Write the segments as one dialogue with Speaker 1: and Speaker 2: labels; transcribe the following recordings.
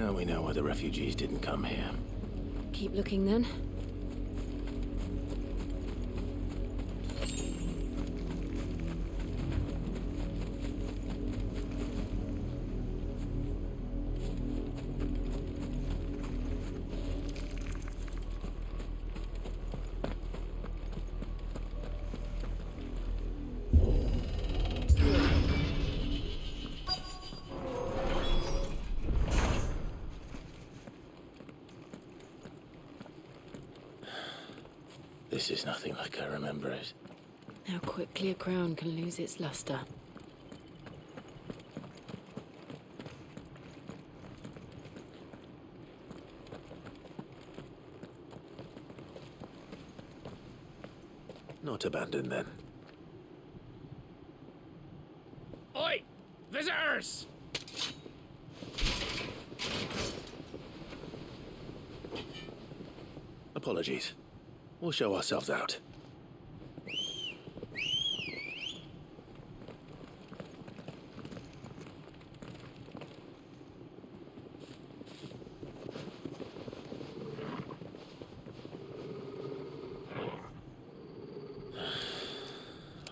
Speaker 1: Now we know why the refugees didn't come here.
Speaker 2: Keep looking then.
Speaker 1: This is nothing like I remember it.
Speaker 2: How quickly a crown can lose its luster.
Speaker 1: Not abandoned then.
Speaker 3: Oi! Visitors!
Speaker 1: Apologies. We'll show ourselves out.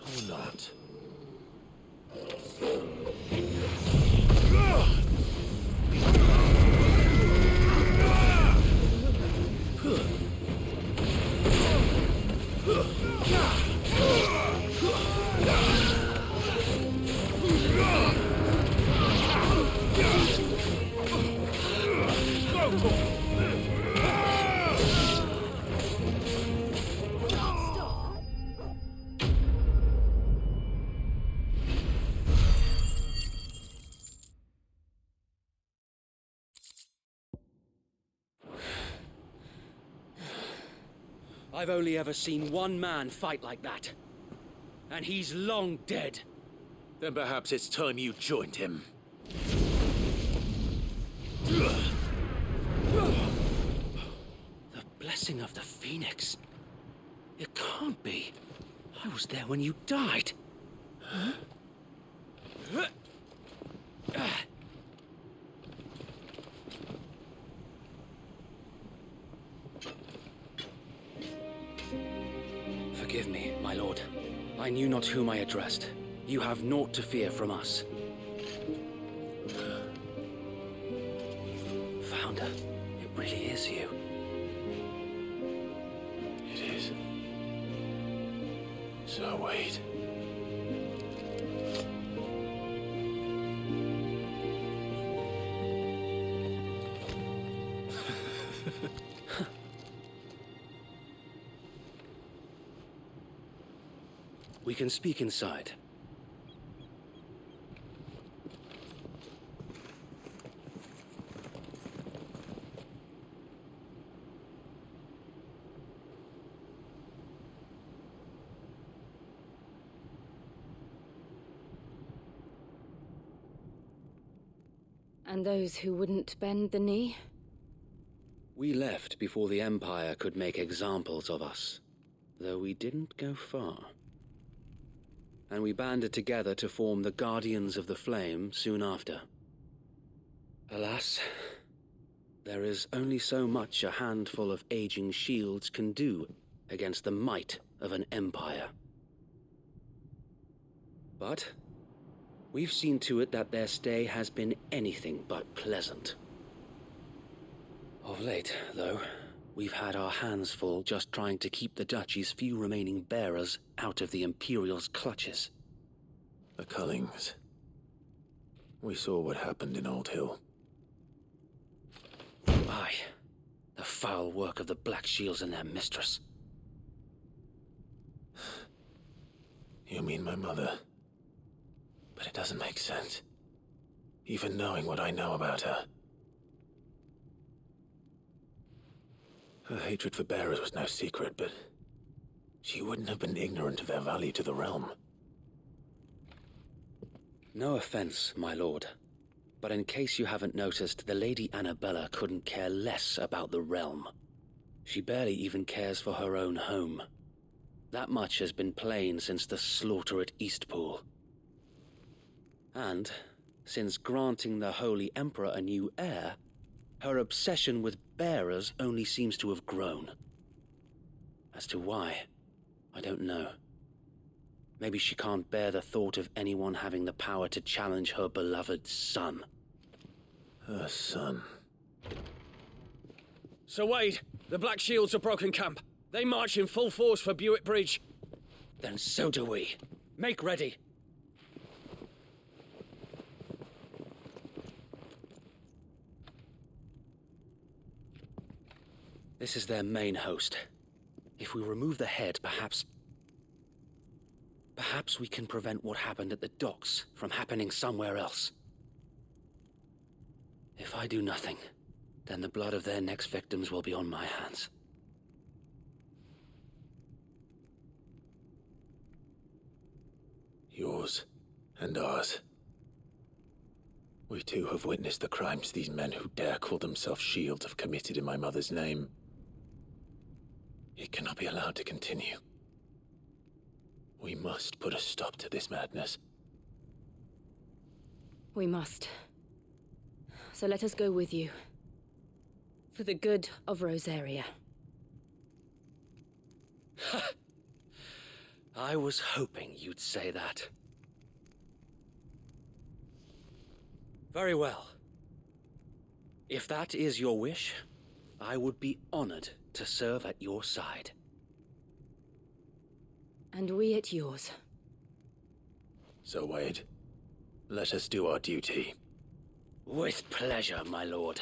Speaker 1: Or not.
Speaker 3: I've only ever seen one man fight like that. And he's long dead.
Speaker 1: Then perhaps it's time you joined him.
Speaker 3: The blessing of the Phoenix. It can't be. I was there when you died. Huh? Forgive me, my lord. I knew not whom I addressed. You have naught to fear from us. Founder, it really is you.
Speaker 1: It is. So wait.
Speaker 3: We can speak inside.
Speaker 2: And those who wouldn't bend the knee?
Speaker 3: We left before the Empire could make examples of us, though we didn't go far. And we banded together to form the Guardians of the Flame soon after. Alas, there is only so much a handful of aging shields can do against the might of an empire. But we've seen to it that their stay has been anything but pleasant. Of late, though, we've had our hands full just trying to keep the Duchy's few remaining bearers out of the Imperial's clutches.
Speaker 1: The Cullings. We saw what happened in Old Hill.
Speaker 3: Aye, the foul work of the Black Shields and their mistress.
Speaker 1: You mean my mother? But it doesn't make sense. Even knowing what I know about her. Her hatred for bearers was no secret, but she wouldn't have been ignorant of their value to the realm.
Speaker 3: No offense, my lord, but in case you haven't noticed, the Lady Annabella couldn't care less about the realm. She barely even cares for her own home. That much has been plain since the slaughter at Eastpool. And, since granting the Holy Emperor a new heir, Her obsession with bearers only seems to have grown. As to why, I don't know. Maybe she can't bear the thought of anyone having the power to challenge her beloved son.
Speaker 1: Her son.
Speaker 4: Sir Wade, the Black Shields have broken camp. They march in full force for Buick Bridge.
Speaker 3: Then so do we. Make ready. This is their main host. If we remove the head, perhaps we can prevent what happened at the docks from happening somewhere else. If I do nothing, then the blood of their next victims will be on my hands.
Speaker 1: Yours and ours. We too have witnessed the crimes these men who dare call themselves Shield have committed in my mother's name. It cannot be allowed to continue. We must put a stop to this madness.
Speaker 2: We must. So let us go with you. For the good of Rosaria.
Speaker 3: I was hoping you'd say that. Very well. If that is your wish, I would be honored to serve at your side.
Speaker 2: And we at yours.
Speaker 1: So, Wade, let us do our duty.
Speaker 3: With pleasure, my lord.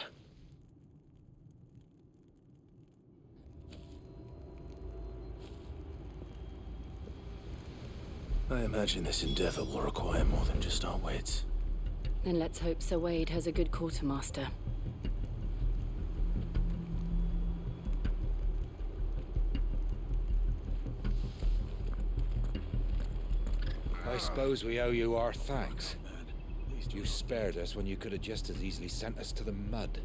Speaker 1: I imagine this endeavor will require more than just our wits.
Speaker 2: Then let's hope Sir Wade has a good quartermaster.
Speaker 5: I suppose we owe you our thanks. You spared us when you could have just as easily sent us to the mud.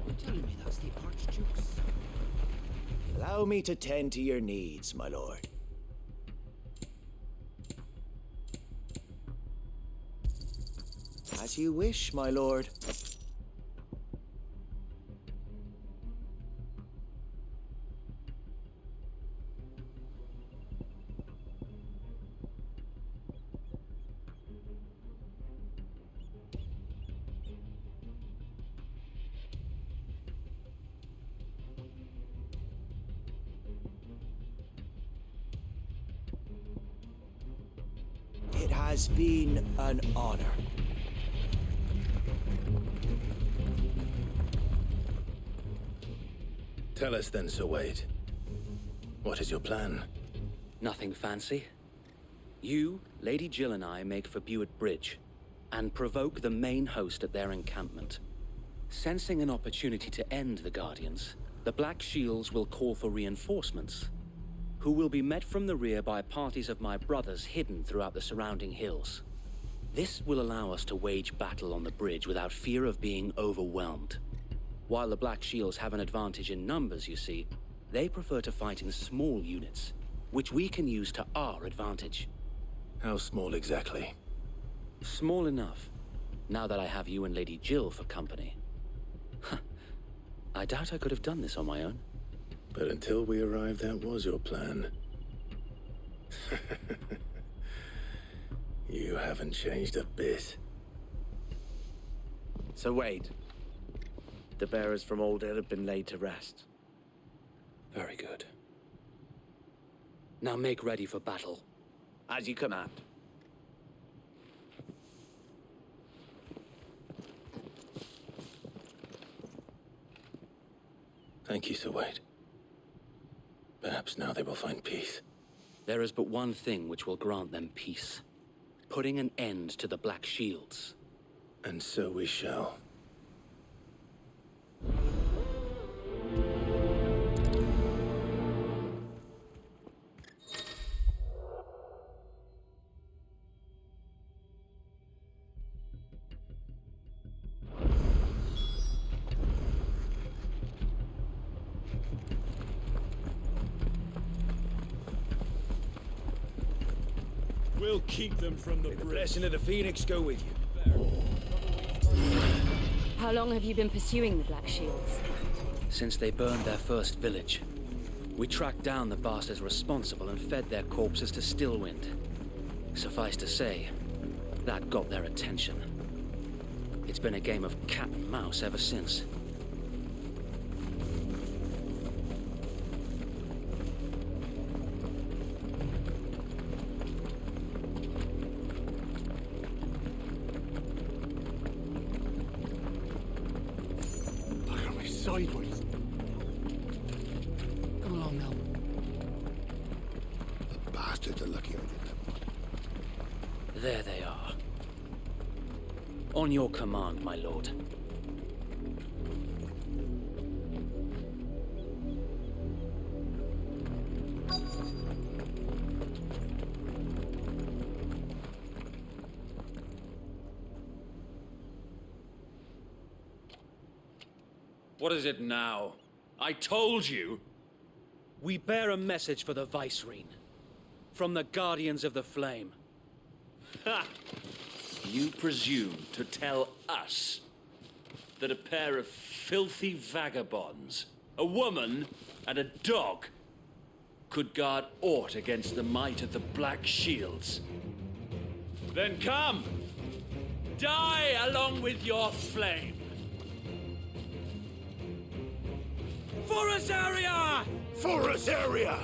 Speaker 6: You're telling me that's the Archduke's?
Speaker 7: Allow me to tend to your needs, my lord. As you wish, my lord. It has been an honor.
Speaker 1: Tell us then, Sir Wade. What is your plan?
Speaker 3: Nothing fancy. You, Lady Jill and I make for Buick Bridge, and provoke the main host at their encampment. Sensing an opportunity to end the Guardians, the Black Shields will call for reinforcements, who will be met from the rear by parties of my brothers hidden throughout the surrounding hills. This will allow us to wage battle on the bridge without fear of being overwhelmed. While the Black Shields have an advantage in numbers, you see, they prefer to fight in small units, which we can use to our advantage.
Speaker 1: How small exactly?
Speaker 3: Small enough, now that I have you and Lady Jill for company. I doubt I could have done this on my own.
Speaker 1: But until we arrived, that was your plan. You haven't changed a bit.
Speaker 8: So Wade, the bearers from Old Hill have been laid to rest.
Speaker 3: Very good. Now make ready for battle.
Speaker 8: As you command.
Speaker 1: Thank you, Sir Wade. Perhaps now they will find peace.
Speaker 3: There is but one thing which will grant them peace. Putting an end to the Black Shields.
Speaker 1: And so we shall.
Speaker 9: We'll keep them from the
Speaker 7: May the
Speaker 9: bridge.
Speaker 7: blessing of the Phoenix go with you.
Speaker 2: How long have you been pursuing the Black Shields?
Speaker 3: Since they burned their first village, we tracked down the bastards responsible and fed their corpses to Stillwind. Suffice to say, that got their attention. It's been a game of cat and mouse ever since.
Speaker 1: Look at me sideways.
Speaker 6: Come along now.
Speaker 1: The bastards are lucky I did that.
Speaker 3: There they are. On your command, my lord.
Speaker 9: What is it now? I told you!
Speaker 3: We bear a message for the Vicereine. From the Guardians of the Flame.
Speaker 10: Ha! You presume to tell us that a pair of filthy vagabonds, a woman and a dog, could guard aught against the might of the Black Shields? Then come! Die along with your flame! For Azaria!
Speaker 1: For Azaria!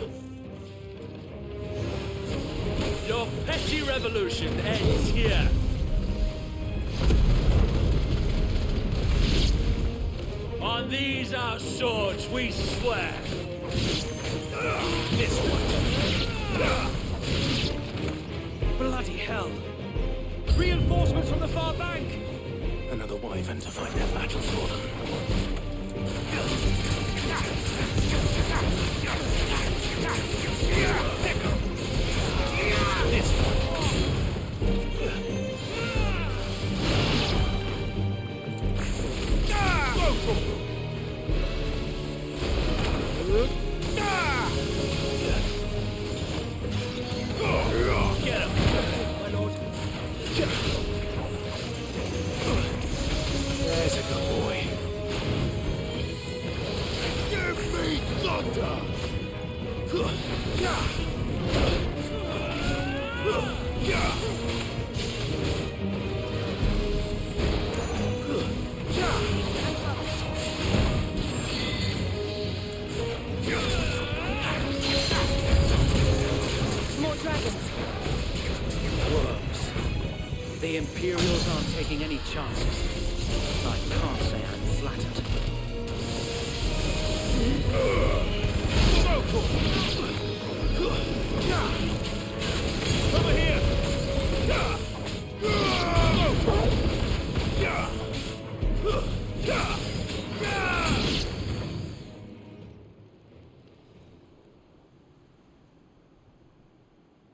Speaker 10: Your petty revolution ends here. On these our swords we swear.
Speaker 1: This one!
Speaker 3: Bloody hell! Reinforcements from the far bank!
Speaker 1: Another wyvern to fight their battles for them. This one!
Speaker 10: Get him!
Speaker 3: My lord.
Speaker 1: There's a good boy. Give me thunder!
Speaker 2: More dragons.
Speaker 3: Worms. The Imperials aren't taking any chances. I can't say I'm flattered.
Speaker 1: Over here!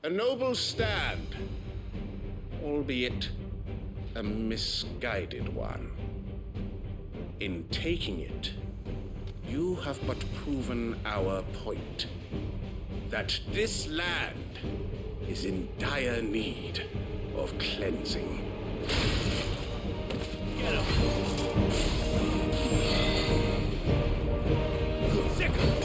Speaker 11: A noble stand, albeit a misguided one. In taking it, you have but proven our point, that this land is in dire need of cleansing.
Speaker 10: Get him!
Speaker 1: Sick of it.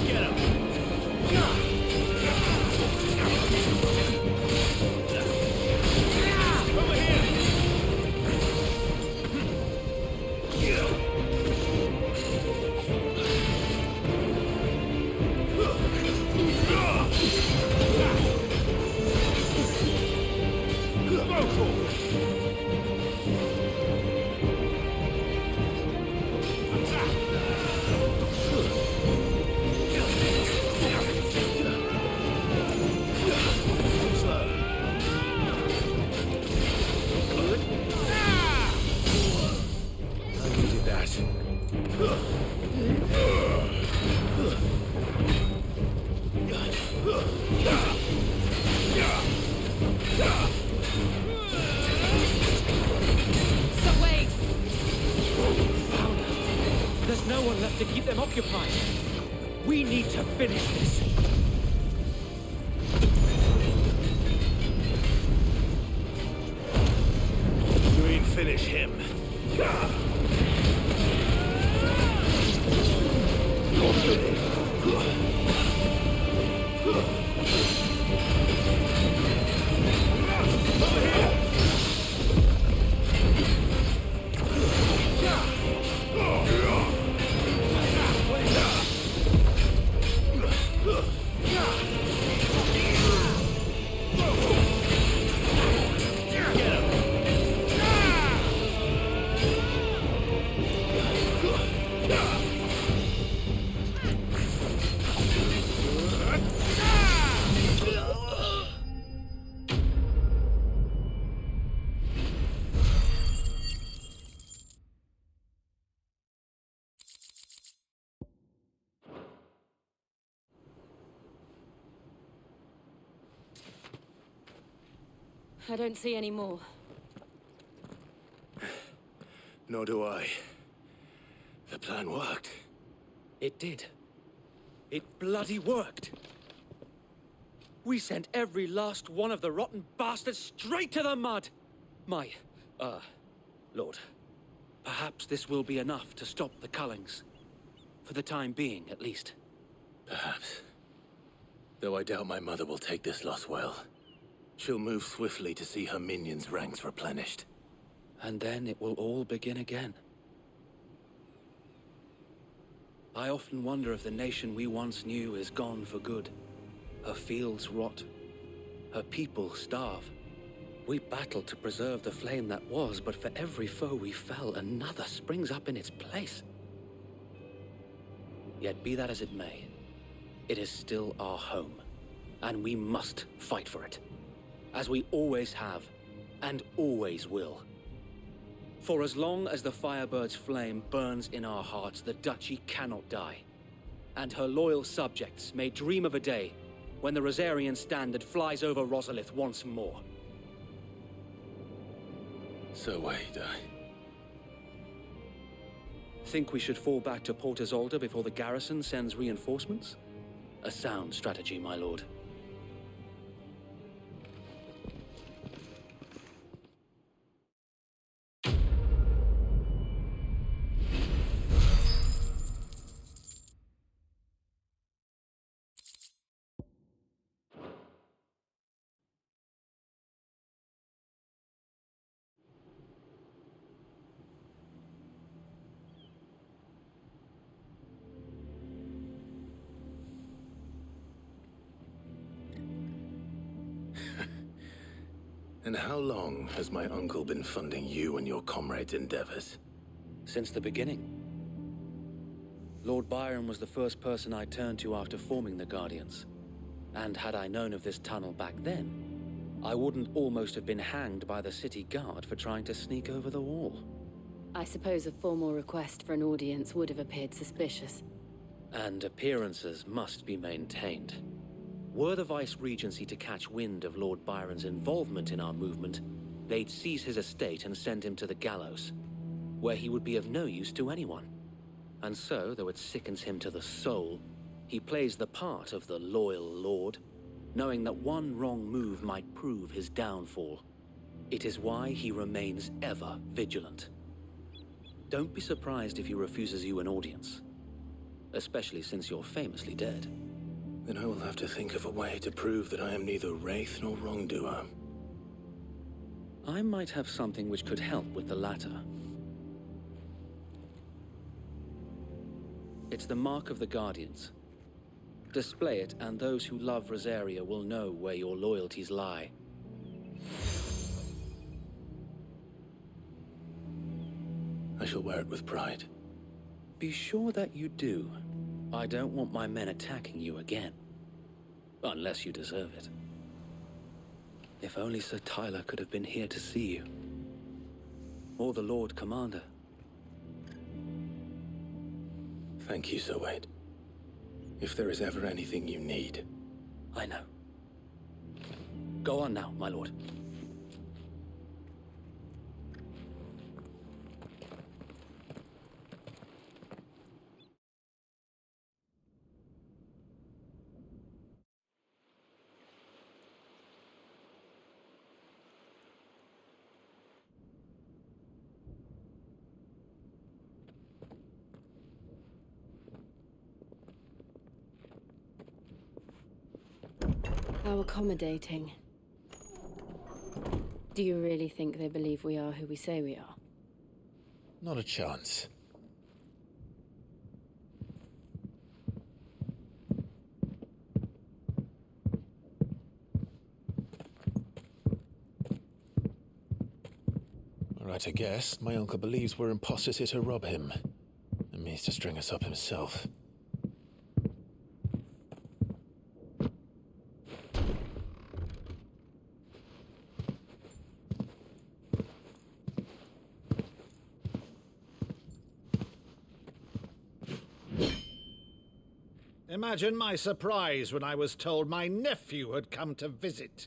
Speaker 10: Get him!
Speaker 1: Over here!
Speaker 6: left to keep them occupied. We need to finish this.
Speaker 1: You mean finish him?
Speaker 2: I don't see any more.
Speaker 1: Nor do I. The plan worked.
Speaker 6: It did. It bloody worked. We sent every last one of the rotten bastards straight to the mud. My, Lord, perhaps this will be enough to stop the Cullings. For the time being, at least.
Speaker 1: Perhaps. Though I doubt my mother will take this loss well. She'll move swiftly to see her minions' ranks replenished.
Speaker 6: And then it will all begin again. I often wonder if the nation we once knew is gone for good. Her fields rot. Her people starve. We battled to preserve the flame that was, but for every foe we fell, another springs up in its place. Yet be that as it may, it is still our home, and we must fight for it. As we always have, and always will. For as long as the Firebird's flame burns in our hearts, the Duchy cannot die. And her loyal subjects may dream of a day when the Rosarian standard flies over Rosalith once more.
Speaker 1: So wait,
Speaker 6: Think we should fall back to Port Isolde before the garrison sends reinforcements? A sound strategy, my lord.
Speaker 1: And how long has my uncle been funding you and your comrades' endeavors?
Speaker 6: Since the beginning. Lord Byron was the first person I turned to after forming the Guardians. And had I known of this tunnel back then, I wouldn't almost have been hanged by the city guard for trying to sneak over the wall.
Speaker 2: I suppose a formal request for an audience would have appeared suspicious.
Speaker 6: And appearances must be maintained. Were the Vice-Regency to catch wind of Lord Byron's involvement in our movement, they'd seize his estate and send him to the gallows, where he would be of no use to anyone. And so, though it sickens him to the soul, he plays the part of the loyal lord, knowing that one wrong move might prove his downfall. It is why he remains ever vigilant. Don't be surprised if he refuses you an audience, especially since you're famously dead.
Speaker 1: Then I will have to think of a way to prove that I am neither wraith nor wrongdoer.
Speaker 6: I might have something which could help with the latter. It's the mark of the Guardians. Display it, and those who love Rosaria will know where your loyalties lie.
Speaker 1: I shall wear it with pride.
Speaker 6: Be sure that you do. I don't want my men attacking you again. Unless you deserve it. If only Sir Tyler could have been here to see you. Or the Lord Commander.
Speaker 1: Thank you, Sir Wade. If there is ever anything you need.
Speaker 6: I know. Go on now, my lord.
Speaker 2: How accommodating. Do you really think they believe we are who we say we are?
Speaker 1: Not a chance. Right, I guess. My uncle believes we're imposters here to rob him. And means to string us up himself.
Speaker 12: Imagine my surprise when I was told my nephew had come to visit.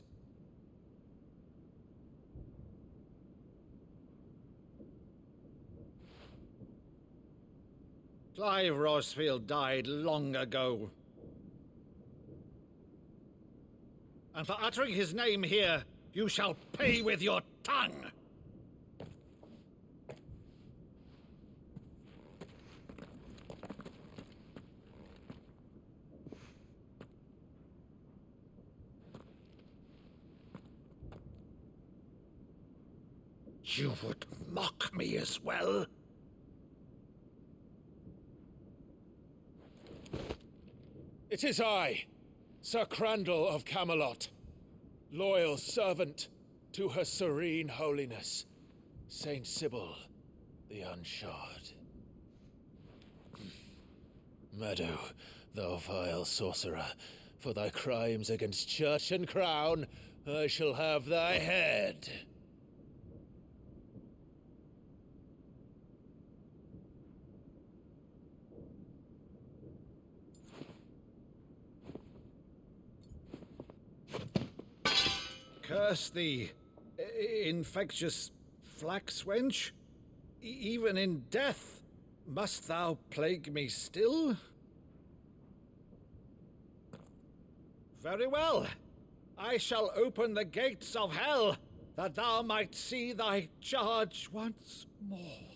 Speaker 12: Clive Rosfield died long ago. And for uttering his name here, you shall pay with your tongue! You would mock me as well?
Speaker 1: It is I, Sir Crandall of Camelot, loyal servant to her serene holiness, Saint Sybil the Unshod. Meadow, thou vile sorcerer, for thy crimes against church and crown, I shall have thy head.
Speaker 12: Curse thee, infectious flax wench. Even in death, must thou plague me still? Very well. I shall open the gates of hell, that thou might see thy charge once more.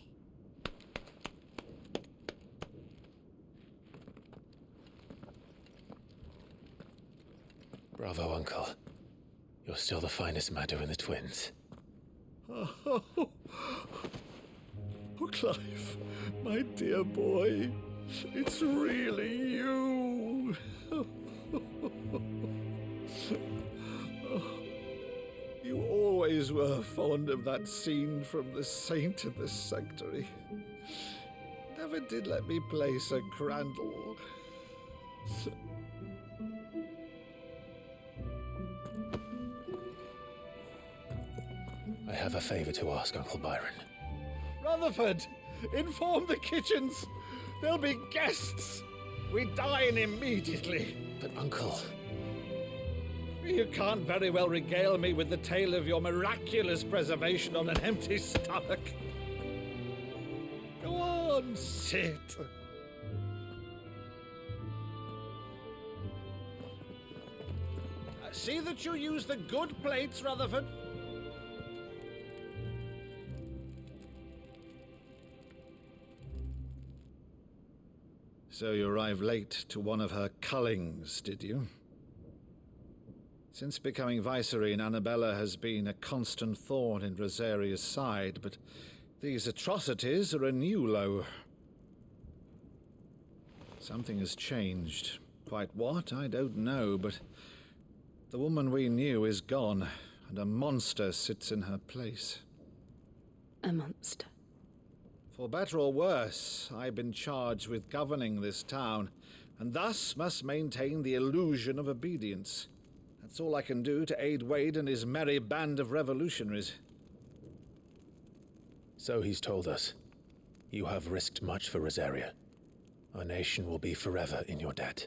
Speaker 1: Bravo, Uncle. You're still the finest Meadow in the twins.
Speaker 12: Oh, Clive, my dear boy, it's really you. You always were fond of that scene from The Saint of the Sanctuary. Never did let me play Sir Crandall.
Speaker 1: I have a favor to ask, Uncle Byron.
Speaker 12: Rutherford, inform the kitchens. There'll be guests. We dine immediately.
Speaker 1: But, Uncle...
Speaker 12: You can't very well regale me with the tale of your miraculous preservation on an empty stomach. Go on, sit. See that you use the good plates, Rutherford. So you arrived late to one of her cullings, did you? Since becoming Vicereine, Annabella has been a constant thorn in Rosaria's side, but these atrocities are a new low. Something has changed. Quite what, I don't know, but the woman we knew is gone, and a monster sits in her place.
Speaker 2: A monster?
Speaker 12: For better or worse, I've been charged with governing this town, and thus must maintain the illusion of obedience. That's all I can do to aid Wade and his merry band of revolutionaries.
Speaker 1: So he's told us. You have risked much for Rosaria. Our nation will be forever in your debt.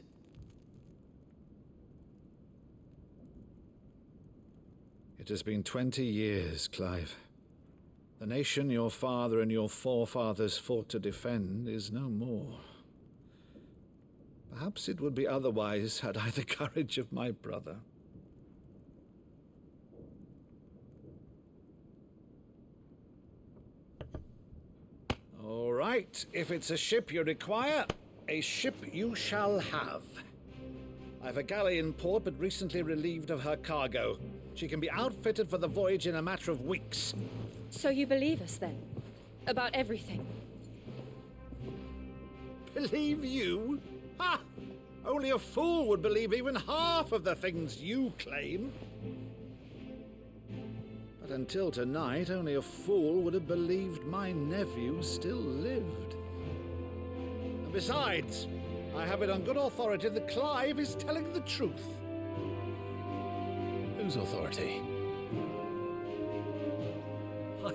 Speaker 12: It has been 20 years, Clive. The nation your father and your forefathers fought to defend is no more. Perhaps it would be otherwise had I the courage of my brother. All right, if it's a ship you require, a ship you shall have. I've a galley in port, but recently relieved of her cargo. She can be outfitted for the voyage in a matter of weeks.
Speaker 2: So you believe us then? About everything?
Speaker 12: Believe you? Ha! Only a fool would believe even half of the things you claim. But until tonight, only a fool would have believed my nephew still lived. And besides, I have it on good authority that Clive is telling the truth.
Speaker 1: Whose authority?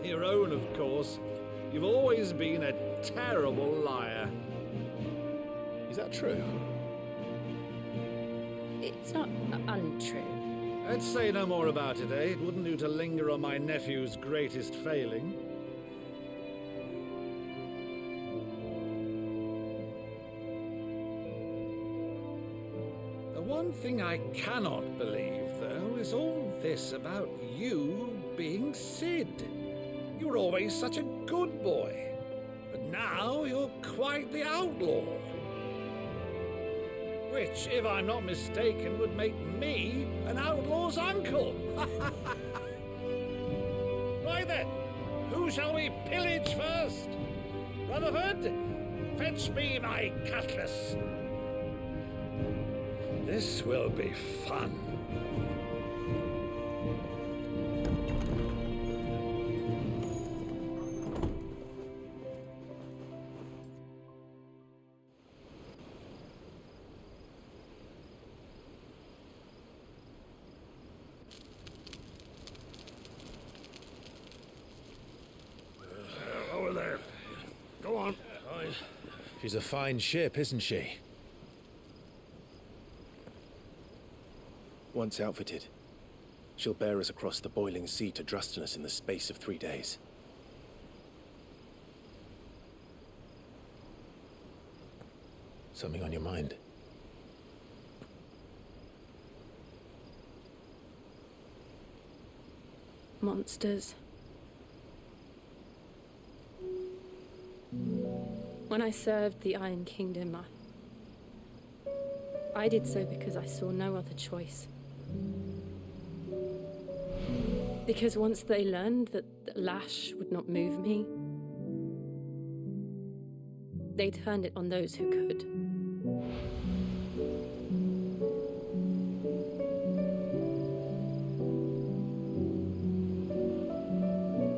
Speaker 12: Your own, of course. You've always been a terrible liar.
Speaker 1: Is that true?
Speaker 2: It's not untrue.
Speaker 12: Let's say no more about it, eh? It wouldn't do to linger on my nephew's greatest failing. The one thing I cannot believe, though, is all this about you being Sid. You were always such a good boy, but now you're quite the outlaw. Which, if I'm not mistaken, would make me an outlaw's uncle. Right then, who shall we pillage first? Rutherford, fetch me my cutlass. This will be fun.
Speaker 5: Over there. Go on.
Speaker 1: She's a fine ship, isn't she?
Speaker 8: Once outfitted, she'll bear us across the boiling sea to Drustinus in the space of 3 days.
Speaker 1: Something on your mind?
Speaker 2: Monsters. When I served the Iron Kingdom, I did so because I saw no other choice. Because once they learned that the lash would not move me, they turned it on those who could.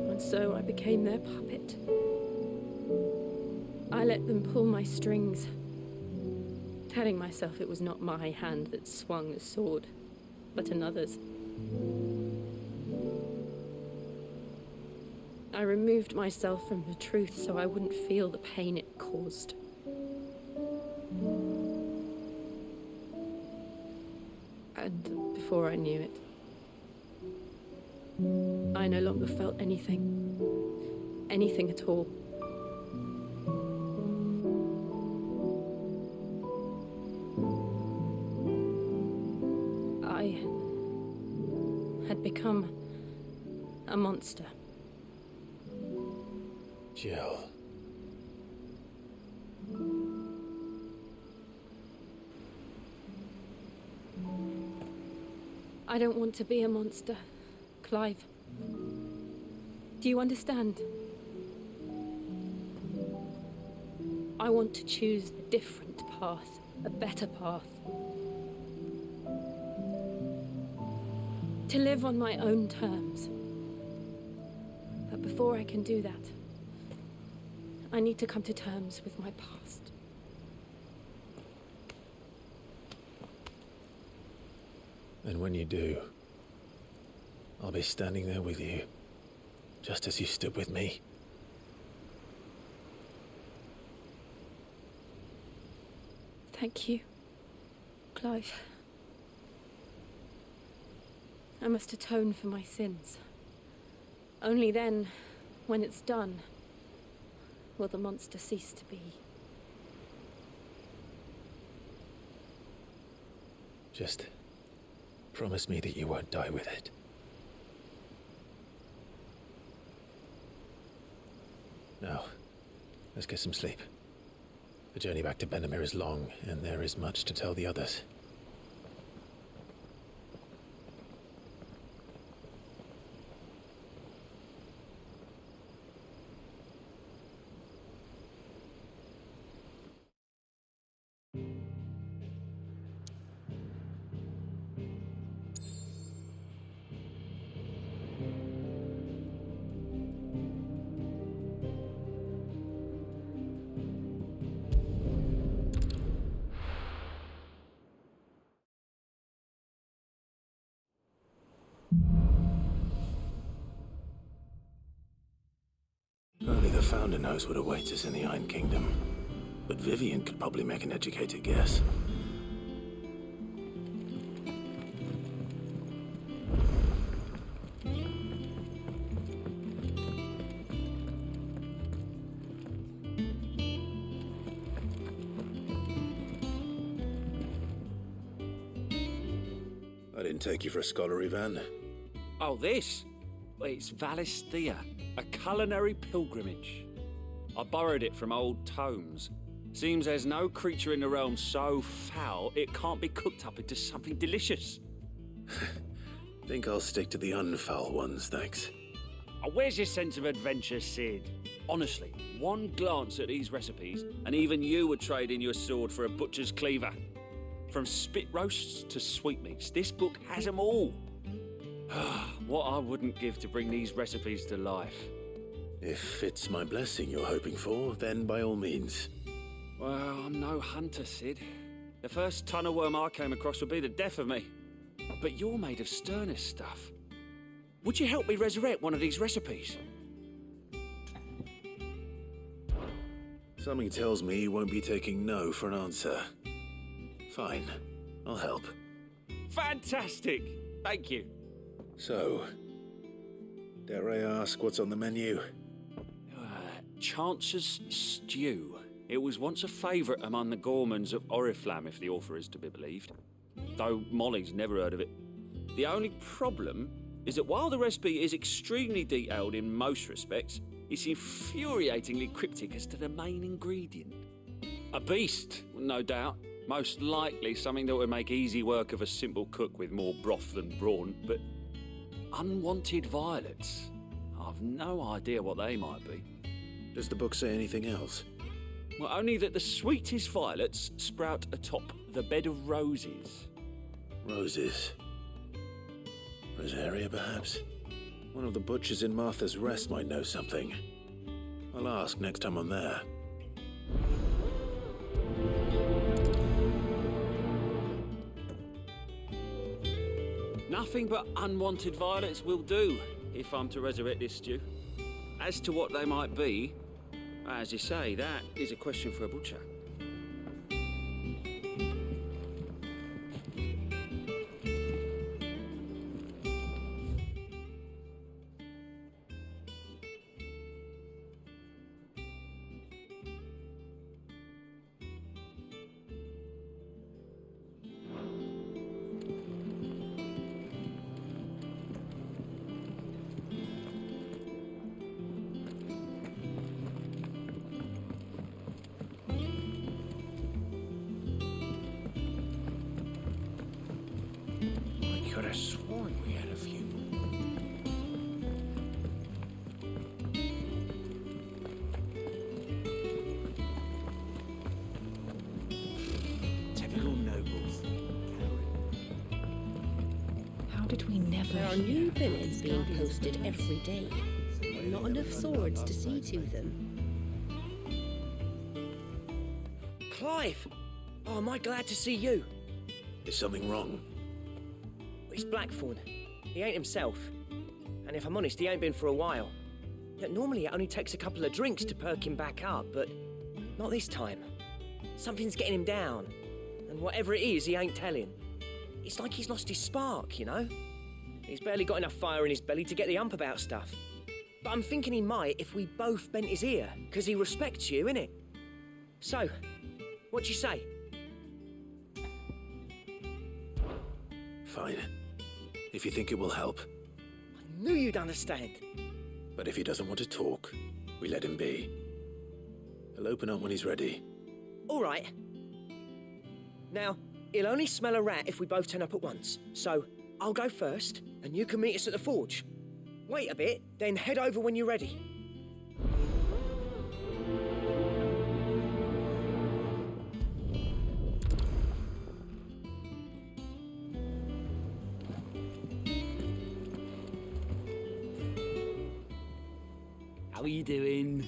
Speaker 2: And so I became their puppet. I let them pull my strings, telling myself it was not my hand that swung the sword, but another's. I removed myself from the truth so I wouldn't feel the pain it caused. And before I knew it, I no longer felt anything. Anything at all. I had become a monster.
Speaker 1: Jill.
Speaker 2: I don't want to be a monster, Clive. Do you understand? I want to choose a different path, a better path. To live on my own terms. But before I can do that, I need to come to terms with my past.
Speaker 1: And when you do, I'll be standing there with you, just as you stood with me.
Speaker 2: Thank you, Clive. I must atone for my sins. Only then, when it's done, will the monster cease to be.
Speaker 1: Just promise me that you won't die with it. Now, let's get some sleep. The journey back to Benamir is long, and there is much to tell the others. Founder knows what awaits us in the Iron Kingdom, but Vivian could probably make an educated guess. I didn't take you for a scholarly van.
Speaker 10: Oh, this? Well, it's Valisthea, a culinary pilgrimage. I borrowed it from old tomes. Seems there's no creature in the realm so foul it can't be cooked up into something delicious.
Speaker 1: Think I'll stick to the unfoul ones, thanks.
Speaker 10: Oh, where's your sense of adventure, Sid? Honestly, one glance at these recipes, and even you would trade in your sword for a butcher's cleaver. From spit roasts to sweetmeats, this book has them all. What I wouldn't give to bring these recipes to life.
Speaker 1: If it's my blessing you're hoping for, then by all means.
Speaker 10: Well, I'm no hunter, Sid. The first tunnel worm I came across would be the death of me. But you're made of sterner stuff. Would you help me resurrect one of these recipes?
Speaker 1: Something tells me you won't be taking no for an answer. Fine, I'll help.
Speaker 10: Fantastic! Thank you.
Speaker 1: So, dare I ask what's on the menu?
Speaker 10: Chance's Stew. It was once a favourite among the gourmands of Oriflamme, if the author is to be believed. Though Molly's never heard of it. The only problem is that while the recipe is extremely detailed in most respects, it's infuriatingly cryptic as to the main ingredient. A beast, no doubt. Most likely something that would make easy work of a simple cook with more broth than brawn, but unwanted violets. I've no idea what they might be.
Speaker 1: Does the book say anything else?
Speaker 10: Well, only that the sweetest violets sprout atop the bed of roses.
Speaker 1: Roses. Rosaria, perhaps? One of the butchers in Martha's Rest might know something. I'll ask next time I'm there.
Speaker 10: Nothing but unwanted violets will do, if I'm to resurrect this stew. As to what they might be, as you say, that is a question for a butcher.
Speaker 7: Could have sworn we had a few. Typical nobles.
Speaker 13: How did we never
Speaker 14: There are
Speaker 13: hear
Speaker 14: new
Speaker 13: about
Speaker 14: villains
Speaker 13: these
Speaker 14: being
Speaker 13: guardians?
Speaker 14: posted every day. Not enough swords to see to them.
Speaker 15: Clive! Oh, am I glad to see you?
Speaker 1: Is something wrong?
Speaker 15: It's Blackthorn. He ain't himself. And if I'm honest, he ain't been for a while. Yet normally it only takes a couple of drinks to perk him back up, but not this time. Something's getting him down. And whatever it is, he ain't telling. It's like he's lost his spark, you know? He's barely got enough fire in his belly to get the ump about stuff. But I'm thinking he might if we both bent his ear, because he respects you, innit? So, what you say?
Speaker 1: Fine. If you think it will help.
Speaker 15: I knew you'd understand.
Speaker 1: But if he doesn't want to talk, we let him be. He'll open up when he's ready.
Speaker 15: All right. Now, he'll only smell a rat if we both turn up at once. So, I'll go first, and you can meet us at the forge. Wait a bit, then head over when you're ready.
Speaker 16: How are you doing?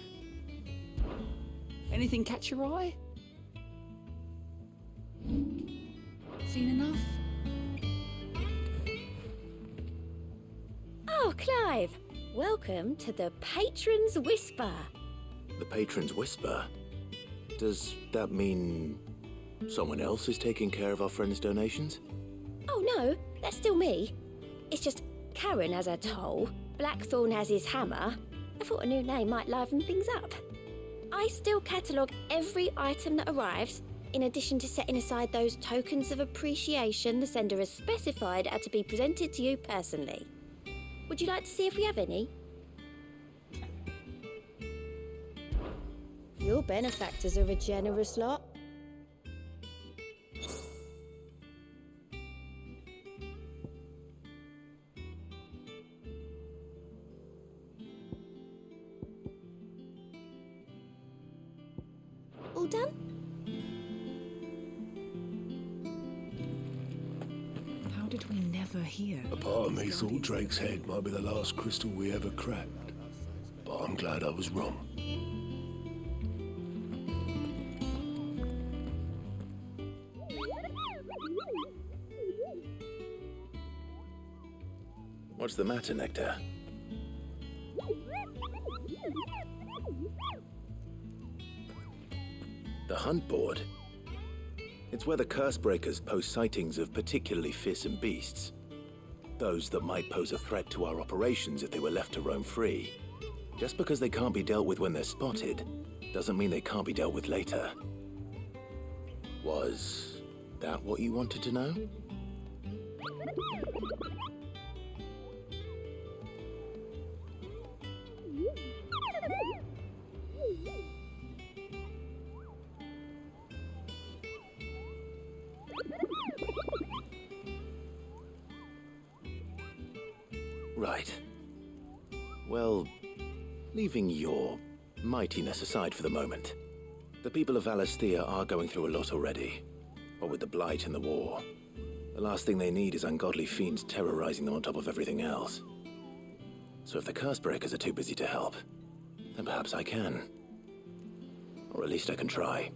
Speaker 16: Anything catch your eye? Seen enough?
Speaker 14: Oh, Clive! Welcome to the Patron's Whisper.
Speaker 1: The Patron's Whisper? Does that mean someone else is taking care of our friend's donations?
Speaker 14: Oh no, that's still me. It's just Karen has her toll, Blackthorn has his hammer. I thought a new name might liven things up. I still catalogue every item that arrives, in addition to setting aside those tokens of appreciation the sender has specified are to be presented to you personally. Would you like to see if we have any? Your benefactors are a generous lot. All done?
Speaker 13: How did we never hear?
Speaker 17: A part of me thought Drake's head might be the last crystal we ever cracked. But I'm glad I was wrong.
Speaker 1: What's the matter, Nectar? The hunt board? It's where the Cursebreakers post sightings of particularly fearsome beasts. Those that might pose a threat to our operations if they were left to roam free. Just because they can't be dealt with when they're spotted, doesn't mean they can't be dealt with later. Was that what you wanted to know? Right. Well, leaving your mightiness aside for the moment, the people of Valisthea are going through a lot already. What with the Blight and the war. The last thing they need is ungodly fiends terrorizing them on top of everything else. So if the Cursebreakers are too busy to help, then perhaps I can. Or at least I can try.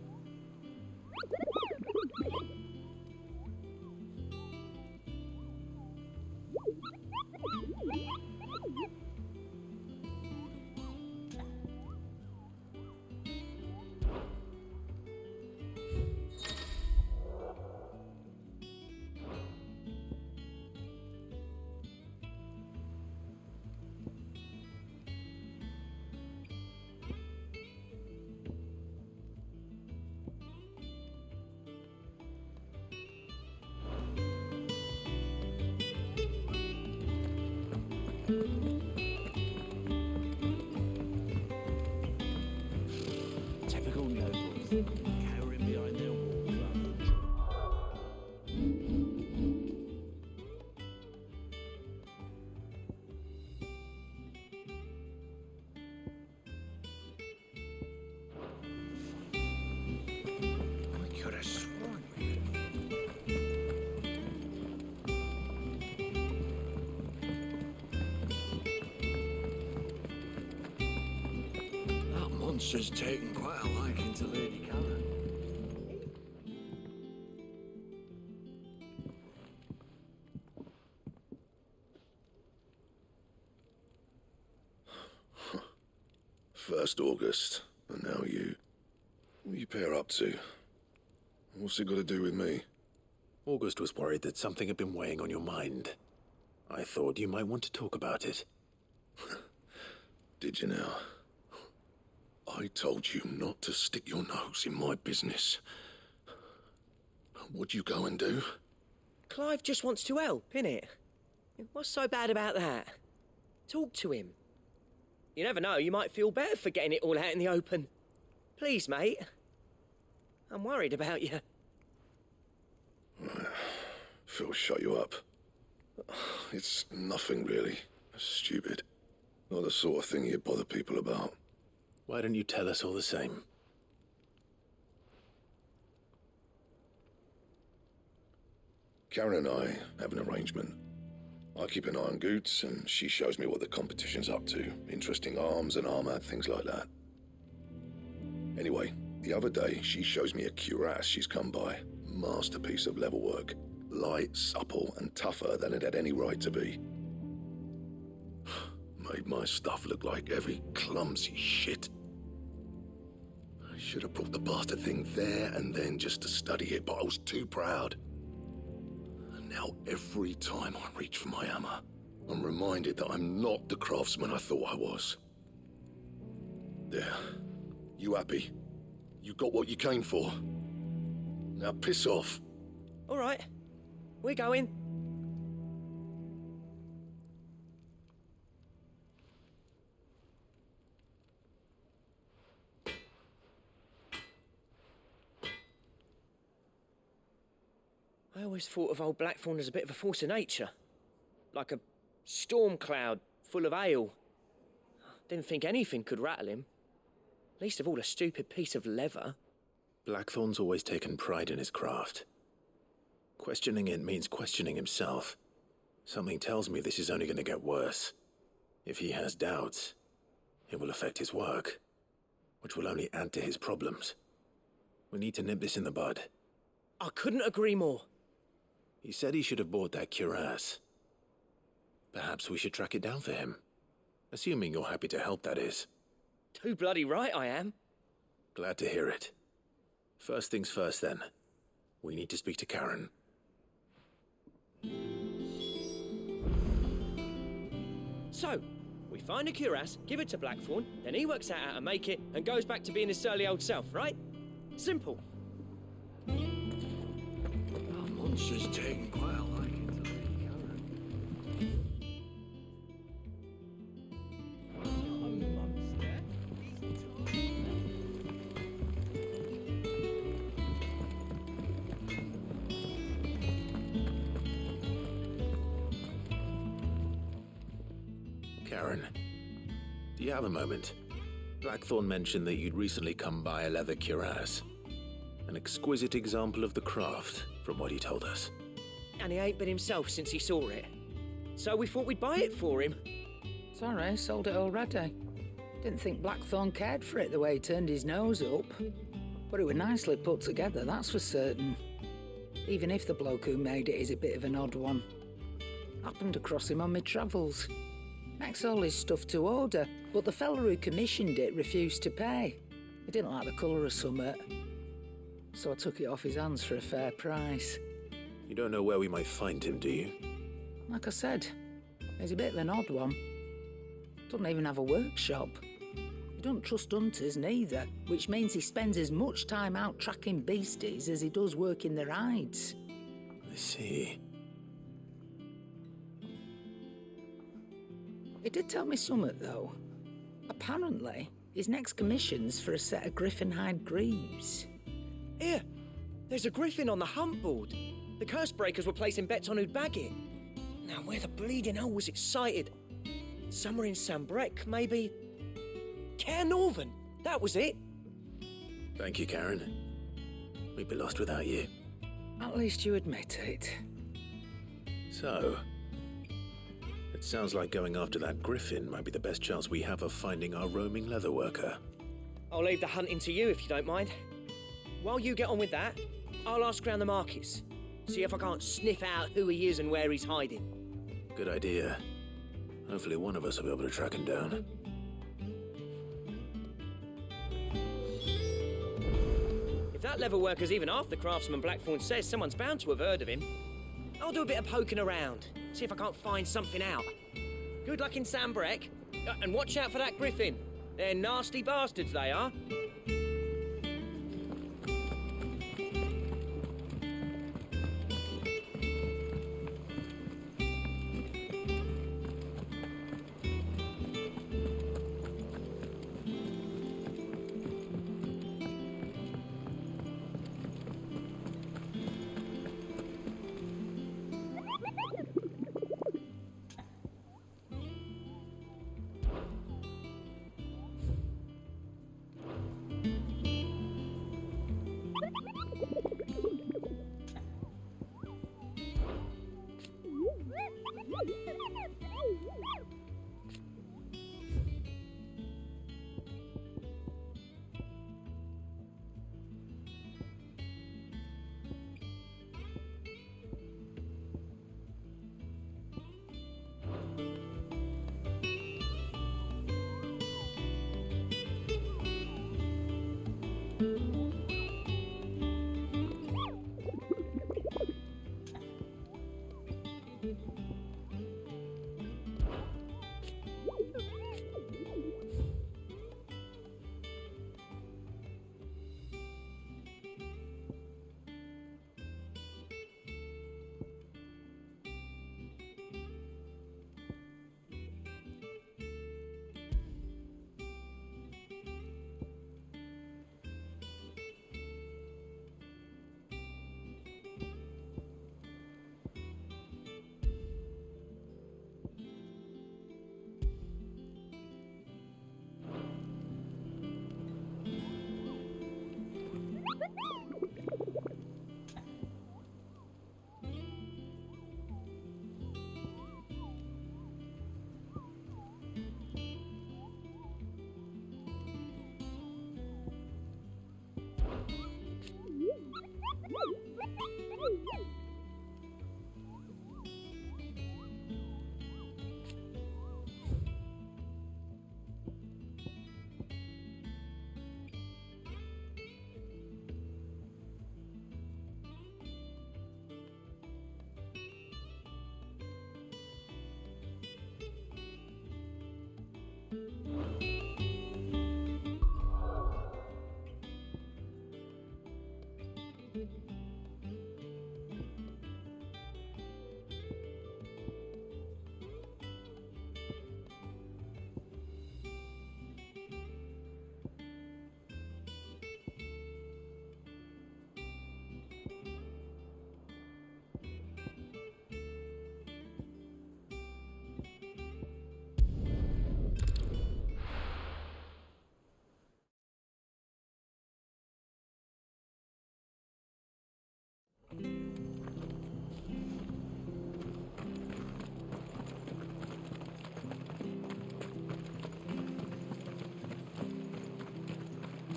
Speaker 18: Typical nobles, cowering behind their walls.
Speaker 5: I could have sworn
Speaker 17: That monster's taken quite a liking to Lady Karen.
Speaker 19: First August, and now you. What are you pair up to? What's it got to do with me?
Speaker 1: August was worried that something had been weighing on your mind. I thought you might want to talk about it.
Speaker 19: Did you now? I told you not to stick your nose in my business. What'd you go and do?
Speaker 15: Clive just wants to help, innit? What's so bad about that? Talk to him. You never know, you might feel better for getting it all out in the open. Please, mate. I'm worried about you.
Speaker 19: Phil shut you up. It's nothing really. Stupid. Not the sort of thing you bother people about.
Speaker 1: Why don't you tell us all the same?
Speaker 19: Karen and I have an arrangement. I keep an eye on Goots, and she shows me what the competition's up to. Interesting arms and armor, things like that. Anyway, the other day, she shows me a cuirass she's come by. Masterpiece of level work. Light, supple, and tougher than it had any right to be. Made my stuff look like heavy, clumsy shit. Should have brought the bastard thing there and then just to study it, but I was too proud. And now every time I reach for my hammer, I'm reminded that I'm not the craftsman I thought I was. There. You happy? You got what you came for. Now piss off.
Speaker 15: All right. We're going. I always thought of old Blackthorn as a bit of a force of nature. Like a storm cloud full of ale. Didn't think anything could rattle him. Least of all a stupid piece of leather.
Speaker 1: Blackthorn's always taken pride in his craft. Questioning it means questioning himself. Something tells me this is only going to get worse. If he has doubts, it will affect his work, which will only add to his problems. We need to nip this in the bud.
Speaker 15: I couldn't agree more.
Speaker 1: He said he should have bought that cuirass. Perhaps we should track it down for him. Assuming you're happy to help, that is.
Speaker 15: Too bloody right I am.
Speaker 1: Glad to hear it. First things first, then. We need to speak to Karen.
Speaker 15: So, we find a cuirass, give it to Blackthorn, then he works out how to make it and goes back to being his surly old self, right? Simple.
Speaker 17: Our monster's taking quite a liking to Karen.
Speaker 1: Karen, do you have a moment? Blackthorn mentioned that you'd recently come by a leather cuirass. An exquisite example of the craft, from what he told us.
Speaker 15: And he ain't been himself since he saw it. So we thought we'd buy it for him.
Speaker 16: Sorry, sold it already. Didn't think Blackthorn cared for it the way he turned his nose up. But it was nicely put together, that's for certain. Even if the bloke who made it is a bit of an odd one. Happened across him on my travels. Makes all his stuff to order, but the fella who commissioned it refused to pay. He didn't like the colour of summit. So I took it off his hands for a fair price.
Speaker 1: You don't know where we might find him, do you?
Speaker 16: Like I said, he's a bit of an odd one. Doesn't even have a workshop. He don't trust hunters neither, which means he spends as much time out tracking beasties as he does working their hides.
Speaker 1: I see.
Speaker 16: He did tell me something, though. Apparently, his next commission's for a set of griffin hide greaves.
Speaker 15: Here, there's a griffin on the hunt board. The curse breakers were placing bets on who'd bag it. Now, where the bleeding hell was it sighted? Somewhere in Sambrec, maybe? Care Northern, that was it.
Speaker 1: Thank you, Karen. We'd be lost without you.
Speaker 16: At least you admit it.
Speaker 1: So, it sounds like going after that griffin might be the best chance we have of finding our roaming leatherworker.
Speaker 15: I'll leave the hunting to you if you don't mind. While you get on with that, I'll ask around the markets. See if I can't sniff out who he is and where he's hiding.
Speaker 1: Good idea. Hopefully one of us will be able to track him down.
Speaker 15: If that leatherworker's even half the craftsman Blackthorn says, someone's bound to have heard of him. I'll do a bit of poking around, see if I can't find something out. Good luck in Sambrec, and watch out for that griffin. They're nasty bastards, they are.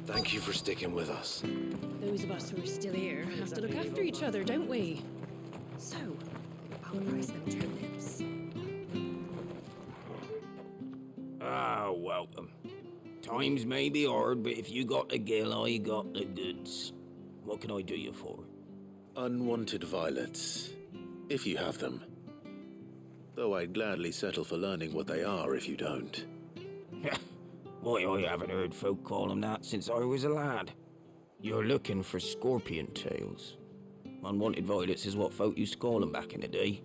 Speaker 8: Thank you for sticking with us.
Speaker 20: Those of us who are still here have to look after each other, don't we?
Speaker 13: So, I'll price them turnips.
Speaker 21: Ah, welcome. Times may be hard, but if you got the gill, I got the goods. What can I do you for?
Speaker 1: Unwanted violets, if you have them. Though I'd gladly settle for learning what they are if you don't.
Speaker 21: Why, I haven't heard folk call them that since I was a lad. You're looking for scorpion tails. Unwanted violets is what folk used to call them back in the day.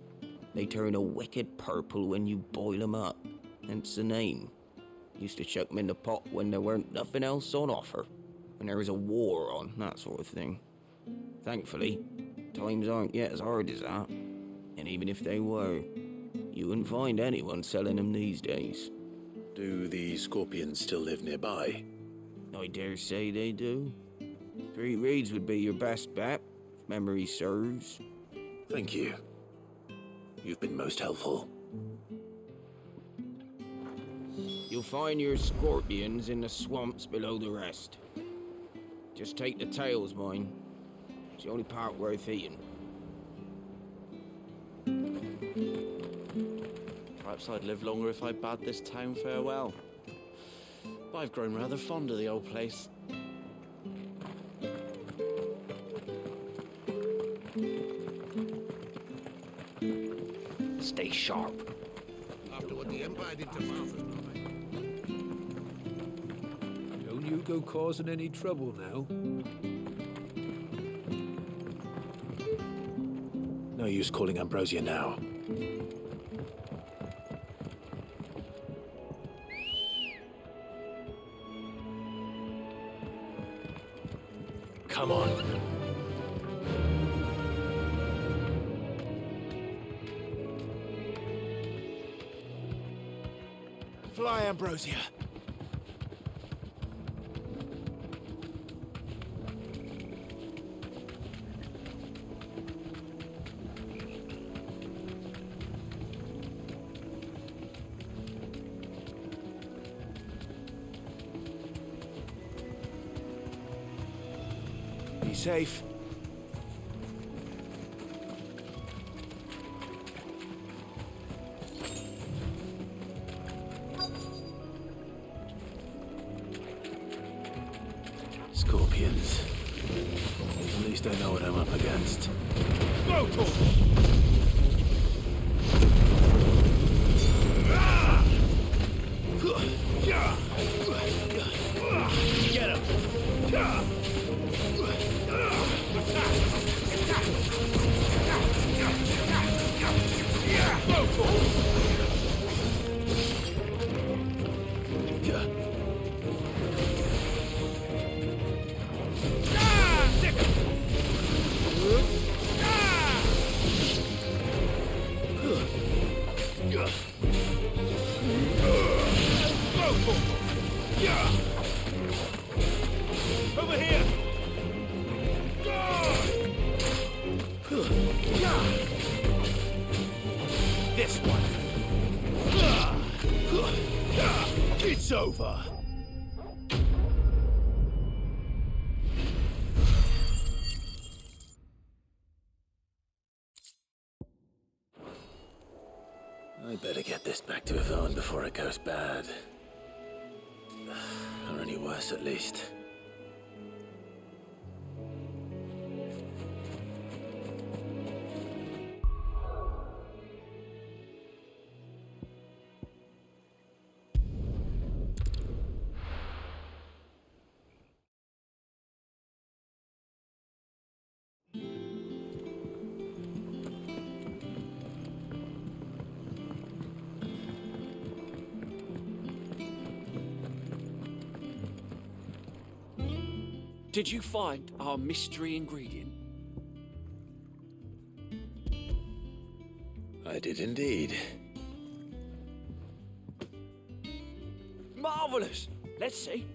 Speaker 21: They turn a wicked purple when you boil them up, hence the name. Used to chuck them in the pot when there weren't nothing else on offer, when there was a war on, that sort of thing. Thankfully, times aren't yet as hard as that, and even if they were, you wouldn't find anyone selling them these days.
Speaker 1: Do the scorpions still live nearby?
Speaker 21: I dare say they do. 3 reeds would be your best bet, if memory serves.
Speaker 1: Thank you. You've been most helpful.
Speaker 21: You'll find your scorpions in the swamps below the rest. Just take the tails, mind. It's the only part worth eating.
Speaker 9: Perhaps I'd live longer if I bade this town farewell. But I've grown rather fond of the old place.
Speaker 21: Stay sharp.
Speaker 5: After what the Empire did to Martha's boy. Don't you go causing any trouble now.
Speaker 1: No use calling Ambrosia now. Come on.
Speaker 7: Fly, Ambrosia. Be safe.
Speaker 1: Scorpions. At least I know what I'm up against.
Speaker 5: Go,
Speaker 7: Get him!
Speaker 5: Over here!
Speaker 7: This one. It's over.
Speaker 1: I better get this back to Yvonne before it goes bad. Or any worse, at least.
Speaker 10: Did you find our mystery ingredient?
Speaker 1: I did indeed.
Speaker 10: Marvellous! Let's see.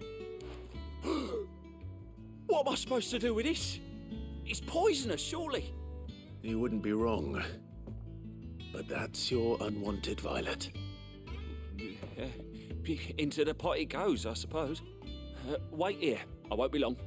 Speaker 10: What am I supposed to do with this? It's poisonous, surely.
Speaker 1: You wouldn't be wrong. But that's your unwanted violet.
Speaker 10: Into the pot it goes, I suppose. Wait here. I won't be long.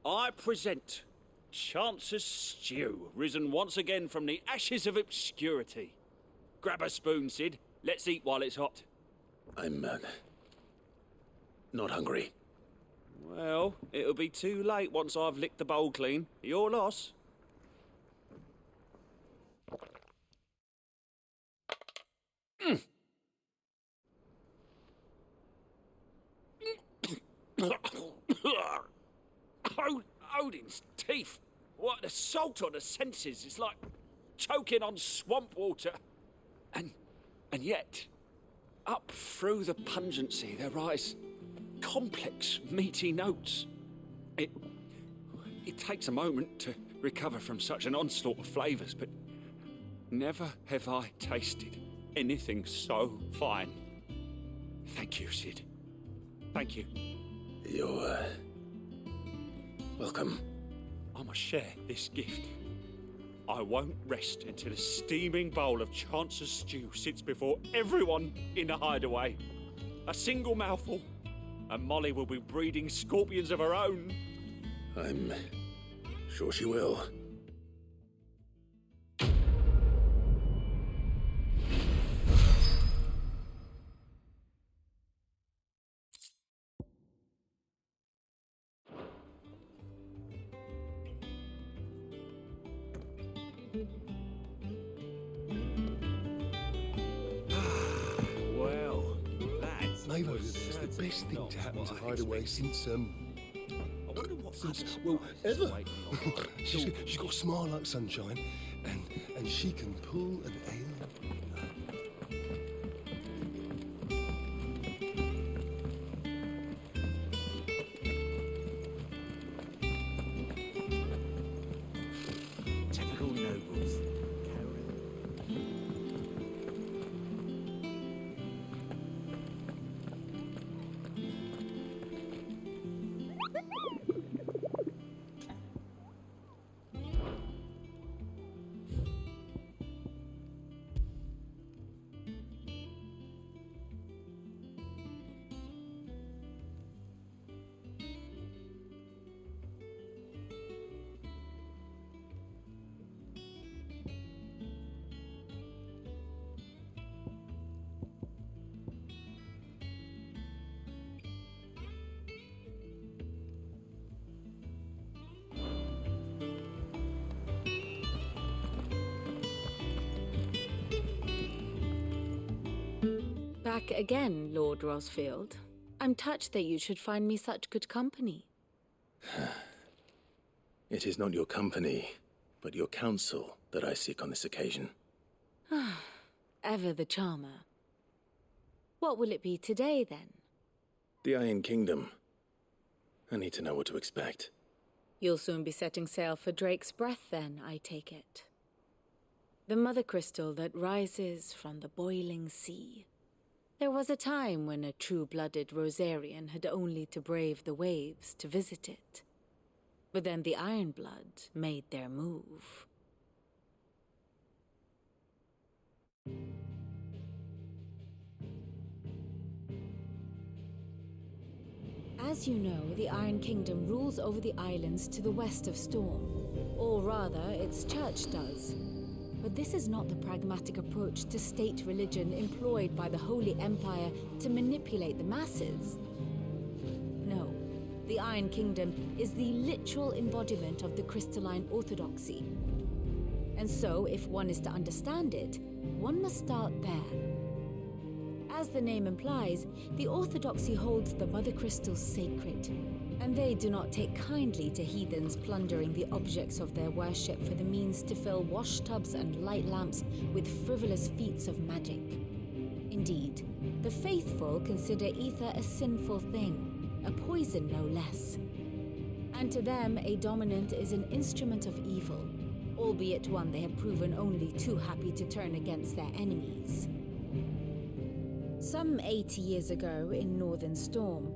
Speaker 10: I present Chance's stew, risen once again from the ashes of obscurity. Grab a spoon, Sid. Let's eat while it's hot.
Speaker 1: I'm, not hungry.
Speaker 10: Well, it'll be too late once I've licked the bowl clean. Your loss. Odin's teeth. What, the salt on the senses is like choking on swamp water. And yet, up through the pungency there rise complex, meaty notes. It takes a moment to recover from such an onslaught of flavours, but never have I tasted anything so fine. Thank you, Sid. Thank you.
Speaker 1: You're, welcome.
Speaker 10: I must share this gift. I won't rest until a steaming bowl of Chance's stew sits before everyone in the hideaway. A single mouthful, and Molly will be breeding scorpions of her own.
Speaker 1: I'm sure she will.
Speaker 17: Mavo, it's the best thing to happen to Hideaway since well, ever. she's got a smile like sunshine, and she can pull an ale.
Speaker 18: Typical nobles.
Speaker 2: Back again, Lord Rosfield. I'm touched that you should find me such good company.
Speaker 1: It is not your company, but your counsel that I seek on this occasion.
Speaker 2: Ever the charmer. What will it be today, then?
Speaker 1: The Iron Kingdom. I need to know what to expect.
Speaker 2: You'll soon be setting sail for Drake's Breath, then, I take it. The mother crystal that rises from the boiling sea. There was a time when a true-blooded Rosarian had only to brave the waves to visit it. But then the Ironblood made their move. As you know, the Iron Kingdom rules over the islands to the west of Storm. Or rather, its church does. But this is not the pragmatic approach to state religion employed by the Holy Empire to manipulate the masses. No, the Iron Kingdom is the literal embodiment of the crystalline orthodoxy. And so, if one is to understand it, one must start there. As the name implies, the orthodoxy holds the Mother Crystal sacred. And they do not take kindly to heathens plundering the objects of their worship for the means to fill washtubs and light lamps with frivolous feats of magic. Indeed, the faithful consider ether a sinful thing, a poison no less. And to them, a dominant is an instrument of evil, albeit one they have proven only too happy to turn against their enemies. Some 80 years ago in Northern Storm,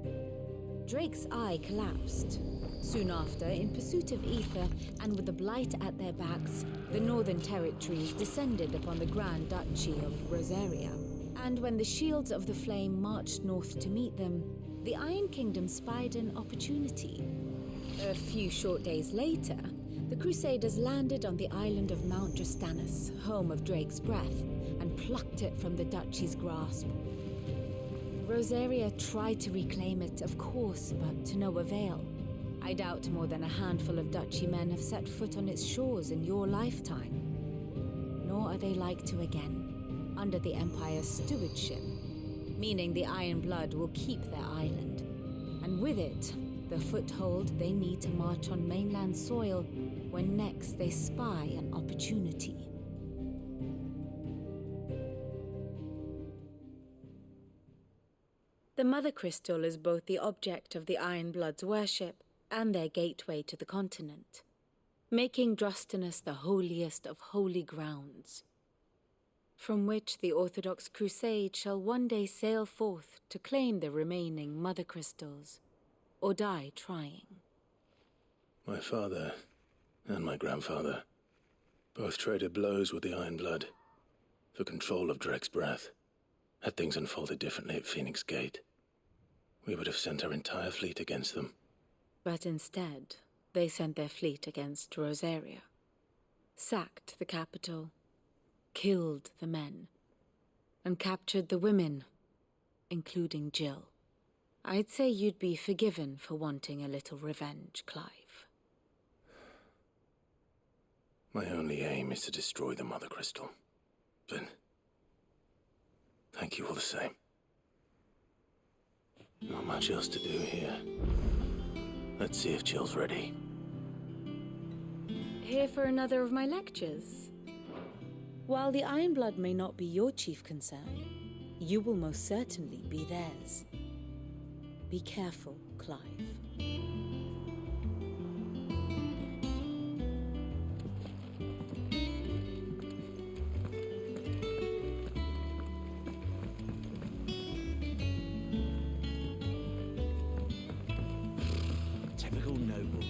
Speaker 2: Drake's eye collapsed. Soon after, in pursuit of ether and with the blight at their backs, the Northern Territories descended upon the Grand Duchy of Rosaria. And when the Shields of the Flame marched north to meet them, the Iron Kingdom spied an opportunity. A few short days later, the Crusaders landed on the island of Mount Drastanus, home of Drake's breath, and plucked it from the duchy's grasp. Rosaria tried to reclaim it, of course, but to no avail. I doubt more than a handful of duchy men have set foot on its shores in your lifetime. Nor are they like to again, under the Empire's stewardship, meaning the Iron Blood will keep their island, and with it, the foothold they need to march on mainland soil when next they spy an opportunity. The Mother Crystal is both the object of the Iron Blood's worship and their gateway to the continent, making Drastanus the holiest of holy grounds, from which the Orthodox Crusade shall one day sail forth to claim the remaining Mother Crystals, or die trying.
Speaker 1: My father and my grandfather both traded blows with the Iron Blood for control of Drake's breath. Had things unfolded differently at Phoenix Gate, we would have sent our entire fleet against them.
Speaker 2: But instead, they sent their fleet against Rosaria, sacked the capital, killed the men, and captured the women, including Jill. I'd say you'd be forgiven for wanting a little revenge, Clive.
Speaker 1: My only aim is to destroy the Mother Crystal. But thank you all the same. Not much else to do here. Let's see if Jill's ready.
Speaker 2: Here for another of my lectures? While the Iron Blood may not be your chief concern, you will most certainly be theirs. Be careful, Clive.
Speaker 18: Typical nobles.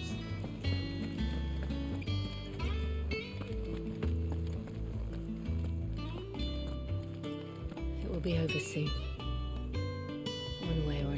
Speaker 2: It will be over soon, one way or